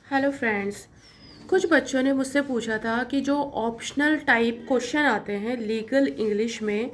Hello friends. कुछ बच्चों ने मुझसे पूछा था कि जो ऑप्शनल टाइप क्वेश्चन आते हैं लीगल इंग्लिश में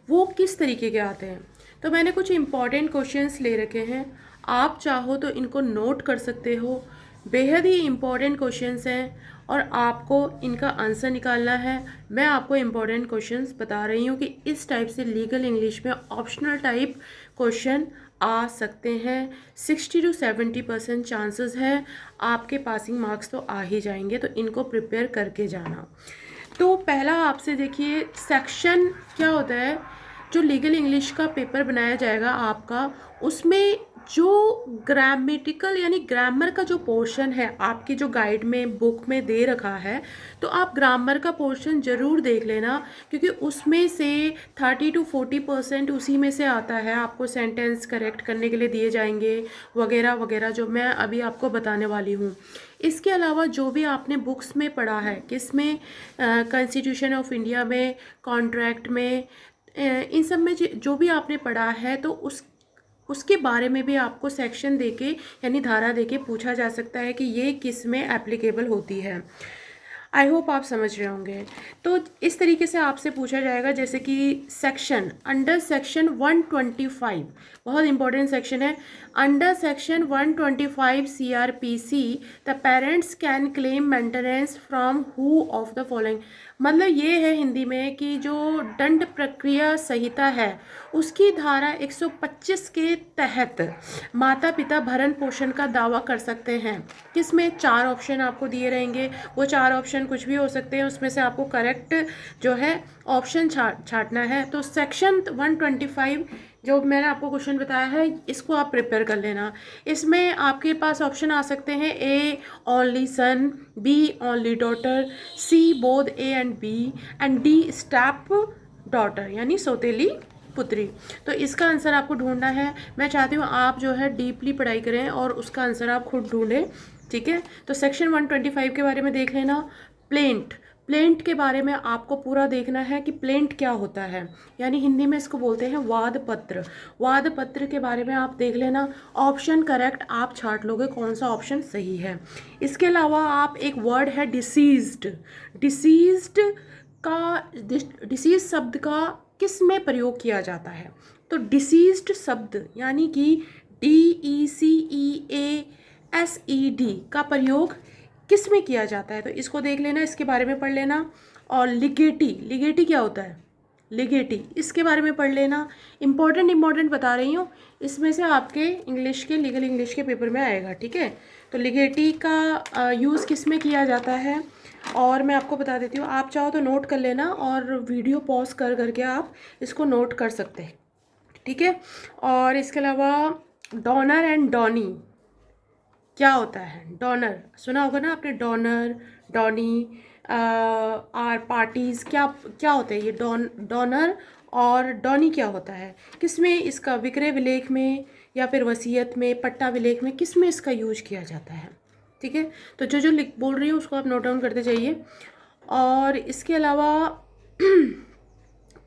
वो किस तरीके के आते हैं। तो मैंने कुछ इम्पॉर्टेंट क्वेश्चंस ले रखे हैं। आप चाहो तो इनको नोट कर सकते हो। बेहद ही इम्पॉर्टेंट क्वेश्चंस हैं और आपको इनका आंसर निकालना है। मैं आपको इम्पॉर्टेंट क्वेश्चंस बता रही हूँ कि इस टाइप से लीगल इंग्लिश में ऑप्शनल टाइप क्वेश्चन आ सकते हैं। 60 to 70% चांसेस है आपके पासिंग मार्क्स तो आ ही जाएंगे, तो इनको प्रिपेयर करके जाना। तो पहला आपसे देखिए, सेक्शन क्या होता है। जो लीगल इंग्लिश का पेपर बनाया जाएगा आपका, उसमें जो ग्रामेटिकल यानी ग्रामर का जो पोर्शन है आपकी जो गाइड में बुक में दे रखा है, तो आप ग्रामर का पोर्शन ज़रूर देख लेना, क्योंकि उसमें से 30 to 40% उसी में से आता है। आपको सेंटेंस करेक्ट करने के लिए दिए जाएंगे वगैरह वगैरह, जो मैं अभी आपको बताने वाली हूँ। इसके अलावा जो भी आपने बुक्स में पढ़ा है, किस में, कॉन्स्टिट्यूशन ऑफ इंडिया में, कॉन्ट्रैक्ट में, इन सब में जो भी आपने पढ़ा है, तो उसके बारे में भी आपको सेक्शन देके यानी धारा देके पूछा जा सकता है कि ये किस में एप्लीकेबल होती है। आई होप आप समझ रहे होंगे। तो इस तरीके से आपसे पूछा जाएगा, जैसे कि सेक्शन अंडर सेक्शन 125, बहुत इंपॉर्टेंट सेक्शन है। Under section 125 CRPC the parents can claim maintenance from who of the following. मतलब ये है हिंदी में कि जो दंड प्रक्रिया संहिता है उसकी धारा 125 के तहत माता पिता भरण पोषण का दावा कर सकते हैं। किसमें? 4 ऑप्शन आपको दिए रहेंगे, वो 4 ऑप्शन कुछ भी हो सकते हैं, उसमें से आपको करेक्ट जो है ऑप्शन छाटना है। तो सेक्शन 125 जो मैंने आपको क्वेश्चन बताया है, इसको आप प्रिपेयर कर लेना। इसमें आपके पास ऑप्शन आ सकते हैं: A only son, B only daughter, C both A and B, and D step daughter यानी सौतेली पुत्री। तो इसका आंसर आपको ढूंढना है। मैं चाहती हूँ आप जो है डीपली पढ़ाई करें और उसका आंसर आप खुद ढूंढें, ठीक है। तो सेक्शन 125 के बारे में देख लेना। प्लेंट, प्लेंट के बारे में आपको पूरा देखना है कि प्लेंट क्या होता है, यानी हिंदी में इसको बोलते हैं वाद पत्र। वाद पत्र के बारे में आप देख लेना। ऑप्शन करेक्ट आप छाट लोगे कौन सा ऑप्शन सही है। इसके अलावा आप एक वर्ड है डिसीज्ड, डिसीज्ड का डिसीज शब्द का किस में प्रयोग किया जाता है। तो डिसीज्ड शब्द यानी कि DECEASED का प्रयोग किस में किया जाता है, तो इसको देख लेना, इसके बारे में पढ़ लेना। और लिगेटी, लिगेटी क्या होता है, लिगेटी, इसके बारे में पढ़ लेना। इंपॉर्टेंट बता रही हूँ, इसमें से आपके इंग्लिश के लीगल इंग्लिश के पेपर में आएगा, ठीक है। तो लिगेटी का यूज़ किस में किया जाता है, और मैं आपको बता देती हूँ। आप चाहो तो नोट कर लेना और वीडियो पॉज कर करके आप इसको नोट कर सकते हैं, ठीक है। और इसके अलावा डोनर एंड डॉनी क्या होता है। डोनर सुना होगा ना आपने, डोनर डॉनी, आर पार्टीज़, क्या क्या होते हैं ये डोनर और डॉनी क्या होता है, किसमें इसका विक्रय विलेख में या फिर वसीयत में, पट्टा विलेख में, किस में इसका यूज किया जाता है, ठीक है। तो जो जो लिख बोल रही हूँ उसको आप नोट डाउन करते जाइए। और इसके अलावा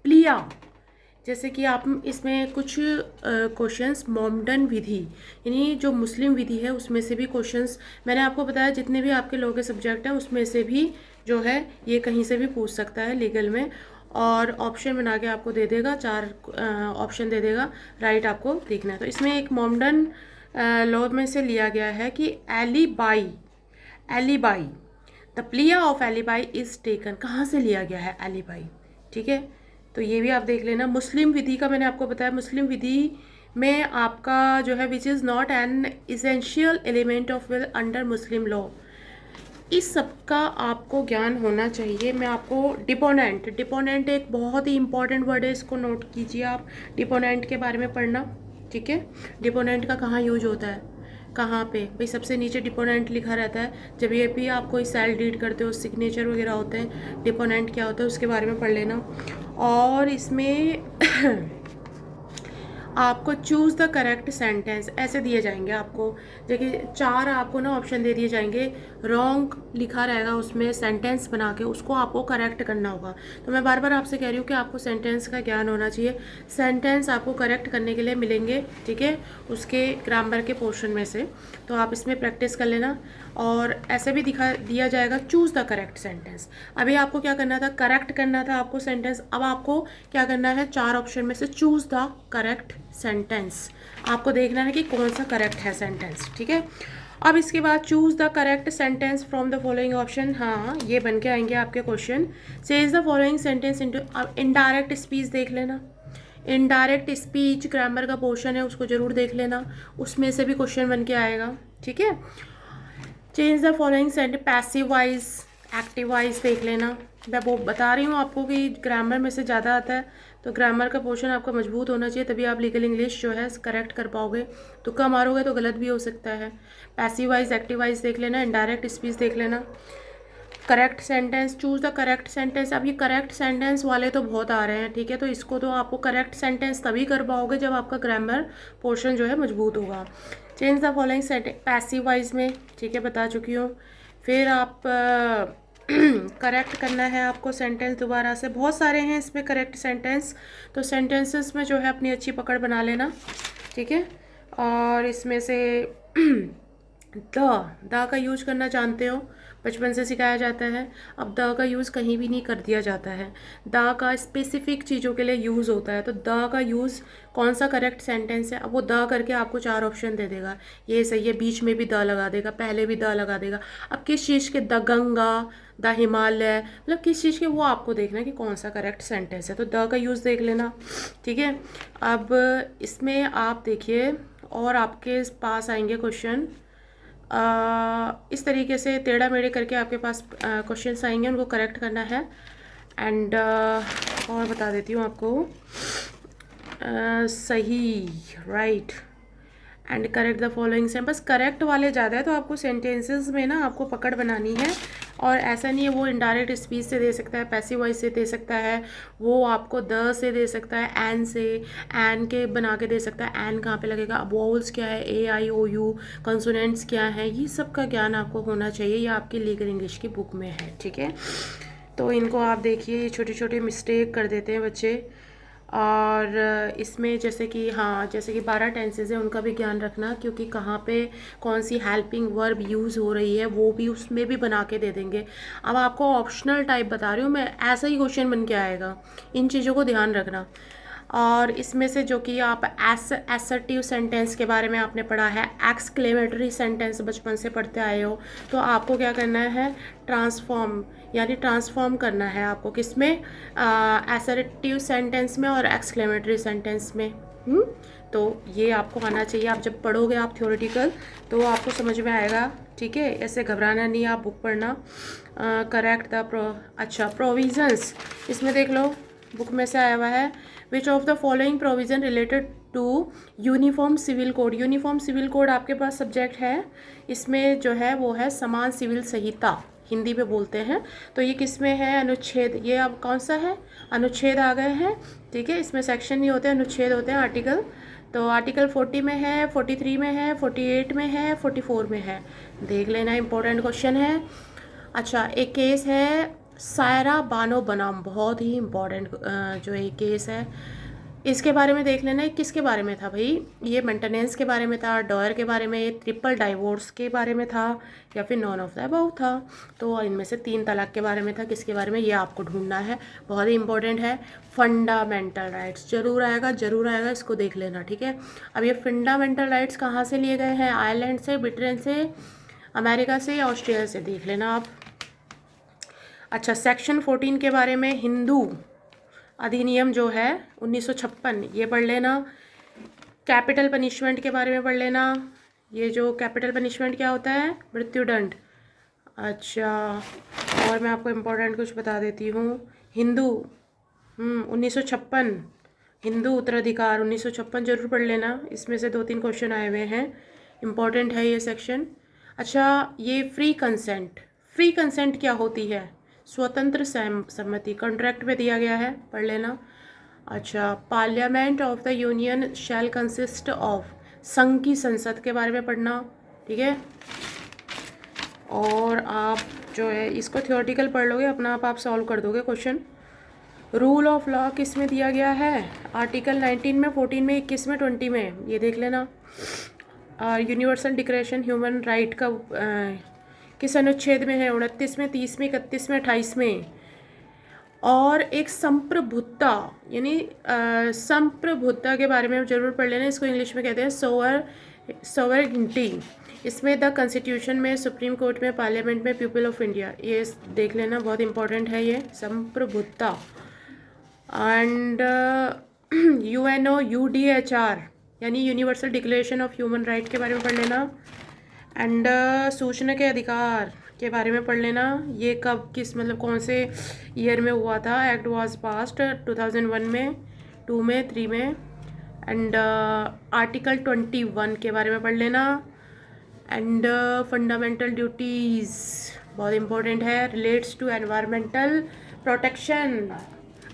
प्लिया, जैसे कि आप इसमें कुछ क्वेश्चंस मोमडन विधि यानी जो मुस्लिम विधि है उसमें से भी क्वेश्चंस मैंने आपको बताया, जितने भी आपके लोग के सब्जेक्ट हैं उसमें से भी जो है ये कहीं से भी पूछ सकता है लीगल में। और ऑप्शन बना के आपको दे देगा, 4 ऑप्शन दे देगा, राइट आपको देखना है। तो इसमें एक मोमडन लॉ में से लिया गया है कि alibi, alibi the plea of alibi is taken, कहाँ से लिया गया है एलिबाई, ठीक है। तो ये भी आप देख लेना। मुस्लिम विधि का मैंने आपको बताया, मुस्लिम विधि में आपका जो है which is not an essential element of will under Muslim law, इस सब का आपको ज्ञान होना चाहिए। मैं आपको डिपोनेंट, डिपोनेंट एक बहुत ही इंपॉर्टेंट वर्ड है, इसको नोट कीजिए आप। डिपोनेंट के बारे में पढ़ना, ठीक है। डिपोनेंट का कहाँ यूज होता है, कहाँ पे भाई, सबसे नीचे डिपोनेंट लिखा रहता है। जब ये भी आप कोई सेल डीड करते हो, सिग्नेचर वगैरह होते हैं, डिपोनेंट क्या होता है उसके बारे में पढ़ लेना। और इसमें आपको चूज़ द करेक्ट सेंटेंस ऐसे दिए जाएंगे आपको। देखिए 4 आपको ना ऑप्शन दे दिए जाएंगे, रॉन्ग लिखा रहेगा उसमें सेंटेंस बना के, उसको आपको करेक्ट करना होगा। तो मैं बार बार आपसे कह रही हूँ कि आपको सेंटेंस का ज्ञान होना चाहिए। सेंटेंस आपको करेक्ट करने के लिए मिलेंगे, ठीक है, उसके ग्रामर के पोर्शन में से। तो आप इसमें प्रैक्टिस कर लेना। और ऐसे भी दिखा दिया जाएगा चूज़ द करेक्ट सेंटेंस। अभी आपको क्या करना था, करेक्ट करना था आपको सेंटेंस। अब आपको क्या करना है, 4 ऑप्शन में से चूज़ द करेक्ट सेंटेंस। आपको देखना है कि कौन सा करेक्ट है सेंटेंस, ठीक है। अब इसके बाद choose the correct sentence from the following option. हाँ, ये बन के आएंगे आपके question. Says the following sentence into, अब इनडायरेक्ट स्पीच देख लेना। इनडायरेक्ट स्पीच ग्रामर का पोर्शन है, उसको जरूर देख लेना, उसमें से भी क्वेश्चन बन के आएगा, ठीक है। Change the following sentence, passive wise active voice देख लेना। मैं वो बता रही हूँ आपको कि ग्रामर में से ज़्यादा आता है, तो ग्रामर का पोर्शन आपका मजबूत होना चाहिए, तभी आप लीगल इंग्लिश जो है करेक्ट कर पाओगे। तुक्का मारोगे तो गलत भी हो सकता है। पैसिव वाइज एक्टिव वाइज देख लेना, इनडायरेक्ट स्पीच देख लेना, correct sentence, choose the correct sentence. अब ये करेक्ट सेंटेंस वाले तो बहुत आ रहे हैं, ठीक है, तो इसको तो आपको करेक्ट सेंटेंस तभी कर पाओगे जब आपका ग्रामर पोर्शन जो है मजबूत होगा। Change the following sentence passive wise में, ठीक है, बता चुकी हूँ। फिर आप करेक्ट करना है आपको सेंटेंस दोबारा से, बहुत सारे हैं इसमें करेक्ट सेंटेंस, तो सेंटेंसेस में जो है अपनी अच्छी पकड़ बना लेना, ठीक है। और इसमें से द का यूज करना जानते हो, बचपन से सिखाया जाता है। अब द का यूज़ कहीं भी नहीं कर दिया जाता है, द का स्पेसिफिक चीज़ों के लिए यूज़ होता है। तो द का यूज़ कौन सा करेक्ट सेंटेंस है, अब वो द करके आपको 4 ऑप्शन दे देगा, ये सही है, बीच में भी द लगा देगा, पहले भी द लगा देगा। अब किस चीज़ के, द गंगा, द हिमालय, मतलब किस चीज़ के, वो आपको देखना है कि कौन सा करेक्ट सेंटेंस है, तो द का यूज़ देख लेना, ठीक है। अब इसमें आप देखिए, और आपके पास आएंगे क्वेश्चन इस तरीके से टेढ़ा मेढ़े करके आपके पास क्वेश्चंस आएंगे, उनको करेक्ट करना है। एंड और बता देती हूँ आपको, सही, right and correct the following से, बस करेक्ट वाले ज़्यादा है, तो आपको सेंटेंसेस में ना आपको पकड़ बनानी है। और ऐसा नहीं है, वो इनडायरेक्ट स्पीच से दे सकता है, पैसिव वॉइस से दे सकता है, वो आपको द से दे सकता है, एन से, एन के बना के दे सकता है। एन कहाँ पे लगेगा, वोवल्स क्या है, ए आई ओ यू, कंसोनेंट्स क्या है, ये सब का ज्ञान आपको होना चाहिए, ये आपकी लीगल इंग्लिश की बुक में है, ठीक है। तो इनको आप देखिए, ये छोटे छोटे मिस्टेक कर देते हैं बच्चे। और इसमें जैसे कि, हाँ, जैसे कि 12 टेंसेज है, उनका भी ज्ञान रखना, क्योंकि कहाँ पे कौन सी हेल्पिंग वर्ब यूज़ हो रही है वो भी उसमें भी बना के दे देंगे। अब आपको ऑप्शनल टाइप बता रही हूँ मैं, ऐसा ही क्वेश्चन बन के आएगा, इन चीज़ों को ध्यान रखना। और इसमें से जो कि आप एसर्टिव सेंटेंस के बारे में आपने पढ़ा है, एक्सक्लेमेटरी सेंटेंस बचपन से पढ़ते आए हो, तो आपको क्या करना है, ट्रांसफॉर्म, यानी ट्रांसफॉर्म करना है आपको, किसमें, एसर्टिव सेंटेंस में और एक्सक्लेमेटरी सेंटेंस में। तो ये आपको आना चाहिए, आप जब पढ़ोगे आप थ्योरेटिकल, तो आपको समझ में आएगा, ठीक है, ऐसे घबराना नहीं, आप बुक पढ़ना। करेक्ट द अच्छा, प्रोविजंस, इसमें देख लो, बुक में से आया हुआ है, which of the following provision related to uniform civil code. Uniform civil code आपके पास सब्जेक्ट है, इसमें जो है वो है समान सिविल संहिता, हिंदी में बोलते हैं। तो ये किस में है, अनुच्छेद, ये अब कौन सा है, अनुच्छेद आ गए हैं, ठीक है, इसमें सेक्शन नहीं होते, अनुच्छेद होते हैं, आर्टिकल। तो आर्टिकल 40 में है, 43 में है, 48 में है, 44 में है, देख लेना, इंपॉर्टेंट क्वेश्चन है। अच्छा, एक केस है सायरा बानो बनाम, बहुत ही इम्पोर्टेंट जो एक केस है, इसके बारे में देख लेना। किसके बारे में था भाई, ये मेंटेनेंस के बारे में था, डॉयर के बारे में, ट्रिपल डाइवोर्स के बारे में था, या फिर नॉन ऑफ द अबव था। तो इनमें से 3 तलाक के बारे में था, किसके बारे में, ये आपको ढूंढना है, बहुत ही इंपॉर्टेंट है। फंडामेंटल राइट्स जरूर आएगा, जरूर आएगा, इसको देख लेना, ठीक है। अब ये फंडामेंटल राइट्स कहाँ से लिए गए हैं, आयरलैंड से, ब्रिटेन से, अमेरिका से या ऑस्ट्रेलिया से, देख लेना आप। अच्छा, सेक्शन 14 के बारे में, हिंदू अधिनियम जो है 1956, ये पढ़ लेना। कैपिटल पनिशमेंट के बारे में पढ़ लेना, ये जो कैपिटल पनिशमेंट क्या होता है, मृत्युदंड। अच्छा, और मैं आपको इम्पोर्टेंट कुछ बता देती हूँ, हिंदू 1956, हिंदू उत्तराधिकार 1956 जरूर पढ़ लेना, इसमें से 2-3 क्वेश्चन आए हुए हैं, इम्पॉर्टेंट है ये सेक्शन। अच्छा, ये फ्री कंसेंट, फ्री कंसेंट क्या होती है, स्वतंत्र सहमति, कॉन्ट्रैक्ट में दिया गया है, पढ़ लेना। अच्छा, parliament of the union shell consist of, संघ की संसद के बारे में पढ़ना, ठीक है। और आप जो है इसको थ्योरेटिकल पढ़ लोगे, अपना आप सॉल्व कर दोगे क्वेश्चन। रूल ऑफ लॉ किस में दिया गया है? आर्टिकल 19 में, 14 में, 21 में, 20 में, ये देख लेना। यूनिवर्सल डिक्लेरेशन ह्यूमन राइट का किस अनुच्छेद में है? 29 में, 30 में, 31 में, 28 में। और एक संप्रभुता, यानी संप्रभुता के बारे में जरूर पढ़ लेना, इसको इंग्लिश में कहते हैं सोवरेनिटी। इसमें द कॉन्स्टिट्यूशन में, सुप्रीम कोर्ट में, पार्लियामेंट में, पीपल ऑफ इंडिया, ये देख लेना, बहुत इंपॉर्टेंट है ये संप्रभुता। एंड UNOUDHR यानी universal declaration of human right के बारे में पढ़ लेना। एंड सूचना के अधिकार के बारे में पढ़ लेना, ये कब किस मतलब कौन से ईयर में हुआ था। एक्ट वाज पास्ड 2001 में, 2 में, 3 में। एंड आर्टिकल 21 के बारे में पढ़ लेना। एंड फंडामेंटल ड्यूटीज़ बहुत इंपॉर्टेंट है, relates to environmental protection.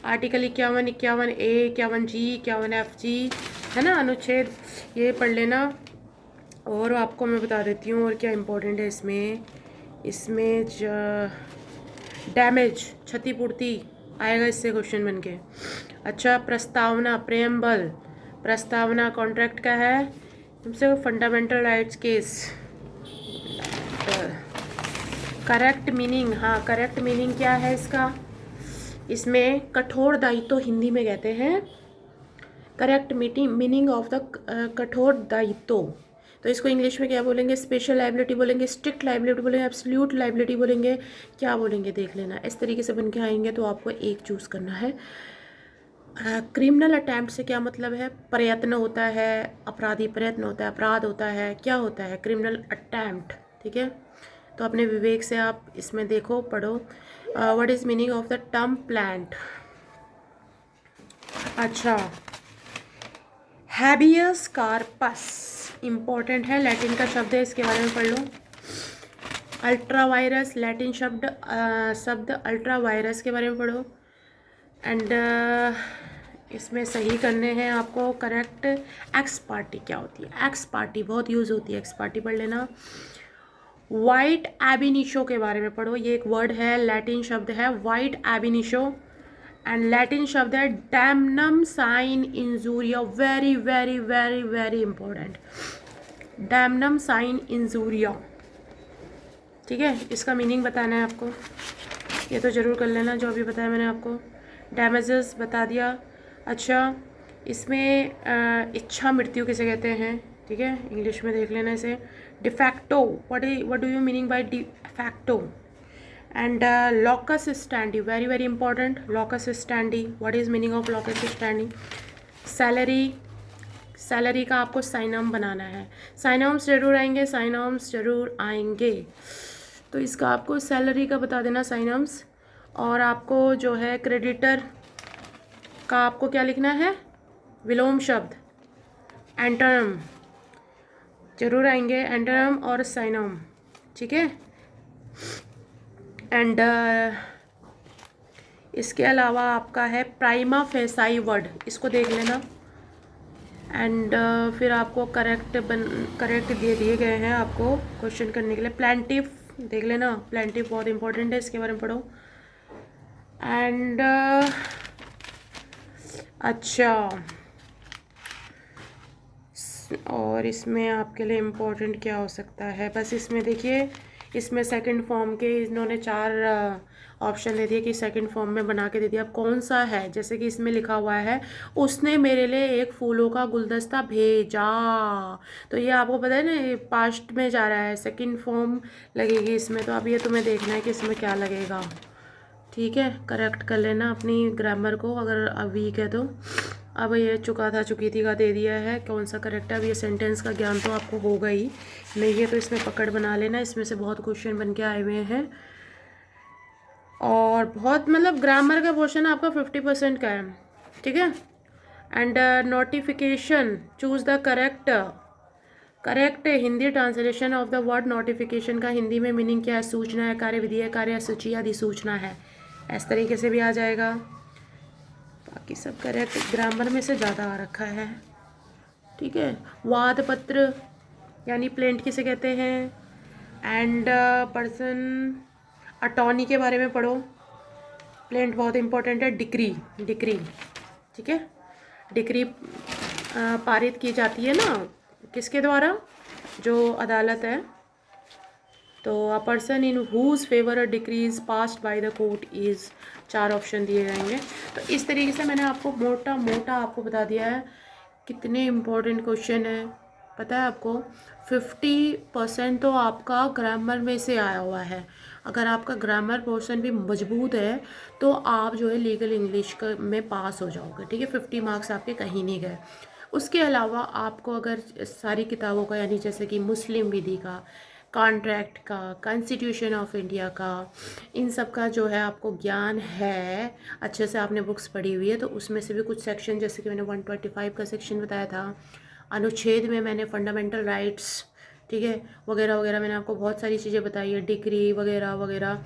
Article 51, 51A, 51G, 51FG है ना, अनुच्छेद, ये पढ़ लेना। और आपको मैं बता देती हूँ और क्या इम्पोर्टेंट है इसमें डैमेज, क्षतिपूर्ति आएगा इससे क्वेश्चन बन के। अच्छा, प्रस्तावना, प्रेम्बल, प्रस्तावना कॉन्ट्रैक्ट का है, तुमसे fundamental rights case. Correct meaning, हाँ करेक्ट मीनिंग क्या है इसका? इसमें कठोर दायित्व हिंदी में कहते हैं, करेक्ट मीनिंग ऑफ द कठोर दायित्व। तो इसको इंग्लिश में क्या बोलेंगे? स्पेशल लाइबिलिटी बोलेंगे, स्ट्रिक्ट लाइबिलिटी बोलेंगे, एब्सोल्यूट लाइबिलिटी बोलेंगे, क्या बोलेंगे देख लेना। इस तरीके से बन के आएंगे तो आपको एक चूज़ करना है। क्रिमिनल अटैम्प्ट से क्या मतलब है? प्रयत्न होता है, अपराधी प्रयत्न होता है, अपराध होता है, क्या होता है? क्रिमिनल अटैम्प्ट, ठीक है। तो अपने विवेक से आप इसमें देखो, पढ़ो। What is meaning of the term plant? अच्छा, हैबियस कार्पस इम्पॉर्टेंट है, लैटिन का शब्द है, इसके बारे में पढ़ लो। अल्ट्रा वायरस, लैटिन शब्द अल्ट्रा वायरस के बारे में पढ़ो। एंड इसमें सही करने हैं आपको करेक्ट। एक्स पार्टी क्या होती है? एक्स पार्टी बहुत यूज़ होती है, एक्स पार्टी पढ़ लेना। वाइट एबिनिशो के बारे में पढ़ो, ये एक वर्ड है, लैटिन शब्द है वाइट एबिनिशो। एंड लैटिन शब्द है damnum sine injuria, very very very very important, damnum sine injuria, ठीक है। इसका मीनिंग बताना है आपको, ये तो ज़रूर कर लेना जो अभी बताया मैंने आपको। डैमेजेस बता दिया। अच्छा, इसमें इच्छा मृत्यु किसे कहते हैं, ठीक है, इंग्लिश में देख लेना इसे। De facto, what do you meaning by de facto? And locus standi, very very important, locus standi, what is meaning of locus standi? Salary, salary का आपको साइनम बनाना है, साइनम्स जरूर आएंगे, साइनम्स जरूर आएंगे, तो इसका आपको सैलरी का बता देना साइनम्स। और आपको जो है क्रेडिटर का आपको क्या लिखना है? विलोम शब्द, एंटोनिम जरूर आएंगे, एंटोनिम और साइनम, ठीक है। एंड इसके अलावा आपका है प्राइमा फेसाई वर्ड, इसको देख लेना। एंड फिर आपको करेक्ट दे दिए गए हैं आपको क्वेश्चन करने के लिए। प्लेंटिव देख लेना, प्लेंटिव बहुत इंपॉर्टेंट है, इसके बारे में पढ़ो। एंड अच्छा, और इसमें आपके लिए इम्पोर्टेंट क्या हो सकता है? बस इसमें देखिए, इसमें सेकंड फॉर्म के इन्होंने 4 ऑप्शन दे दिए कि सेकंड फॉर्म में बना के दे दिया। अब कौन सा है? जैसे कि इसमें लिखा हुआ है, उसने मेरे लिए एक फूलों का गुलदस्ता भेजा, तो ये आपको पता है ना, ये पास्ट में जा रहा है, सेकंड फॉर्म लगेगी इसमें। तो अब ये तुम्हें देखना है कि इसमें क्या लगेगा, ठीक है। करेक्ट कर लेना अपनी ग्रामर को, अगर वीक है तो। अब ये चुका था चुकी थी का दे दिया है, कौन सा करेक्ट है? अब ये सेंटेंस का ज्ञान तो आपको होगा ही, नहीं है तो इसमें पकड़ बना लेना, इसमें से बहुत क्वेश्चन बन के आए हुए हैं। और बहुत मतलब ग्रामर का पोर्शन आपका 50% का है, ठीक है। And notification, choose the correct Hindi translation of the word notification का हिंदी में मीनिंग क्या है? सूचना है, कार्यविधि है, कार्यसूची, अधिसूचना है, इस तरीके से भी आ जाएगा। बाकी सब करेक्ट, ग्रामर में से ज़्यादा आ रखा है, ठीक है। वाद पत्र यानी प्लेंट किसे कहते हैं, एंड पर्सन, अटॉर्नी के बारे में पढ़ो, प्लेंट बहुत इंपॉर्टेंट है। डिक्री, डिक्री, ठीक है, डिक्री पारित की जाती है ना, किसके द्वारा, जो अदालत है। तो a person in whose favour a decree is passed by the court is, 4 option दिए जाएंगे। तो इस तरीके से मैंने आपको मोटा मोटा आपको बता दिया है कितने इम्पोर्टेंट क्वेश्चन है। पता है आपको 50% तो आपका ग्रामर में से आया हुआ है। अगर आपका ग्रामर पोर्शन भी मजबूत है तो आप जो है लीगल इंग्लिश में पास हो जाओगे, ठीक है। 50 मार्क्स आपके कहीं नहीं गए। उसके अलावा आपको अगर सारी किताबों का, यानी जैसे कि मुस्लिम विधि का, कॉन्ट्रैक्ट का, कॉन्स्टिट्यूशन ऑफ इंडिया का, इन सब का जो है आपको ज्ञान है, अच्छे से आपने बुक्स पढ़ी हुई है, तो उसमें से भी कुछ सेक्शन, जैसे कि मैंने 125 का सेक्शन बताया था, अनुच्छेद में मैंने फंडामेंटल राइट्स, ठीक है, वगैरह वगैरह, मैंने आपको बहुत सारी चीज़ें बताई है, डिग्री वगैरह वगैरह।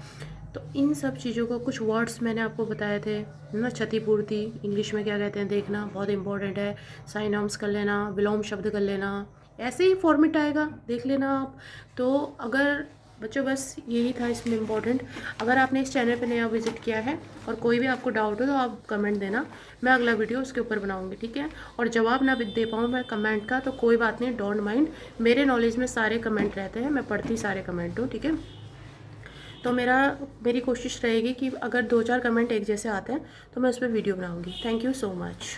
तो इन सब चीज़ों को कुछ वर्ड्स मैंने आपको बताए थे ना, क्षतिपूर्ति इंग्लिश में क्या कहते हैं देखना, बहुत इंपॉर्टेंट है। साइनॉम्स कर लेना, विलोम शब्द कर लेना, ऐसे ही फॉर्मेट आएगा, देख लेना आप। तो अगर बच्चों बस यही था इसमें इम्पोर्टेंट। अगर आपने इस चैनल पे नया विजिट किया है और कोई भी आपको डाउट हो तो आप कमेंट देना, मैं अगला वीडियो उसके ऊपर बनाऊंगी, ठीक है। और जवाब ना दे पाऊँ मैं कमेंट का तो कोई बात नहीं, डोंट माइंड, मेरे नॉलेज में सारे कमेंट रहते हैं, मैं पढ़ती सारे कमेंट हूँ, ठीक है। तो मेरी कोशिश रहेगी कि अगर 2-4 कमेंट एक जैसे आते हैं तो मैं उस पर वीडियो बनाऊँगी। Thank you so much.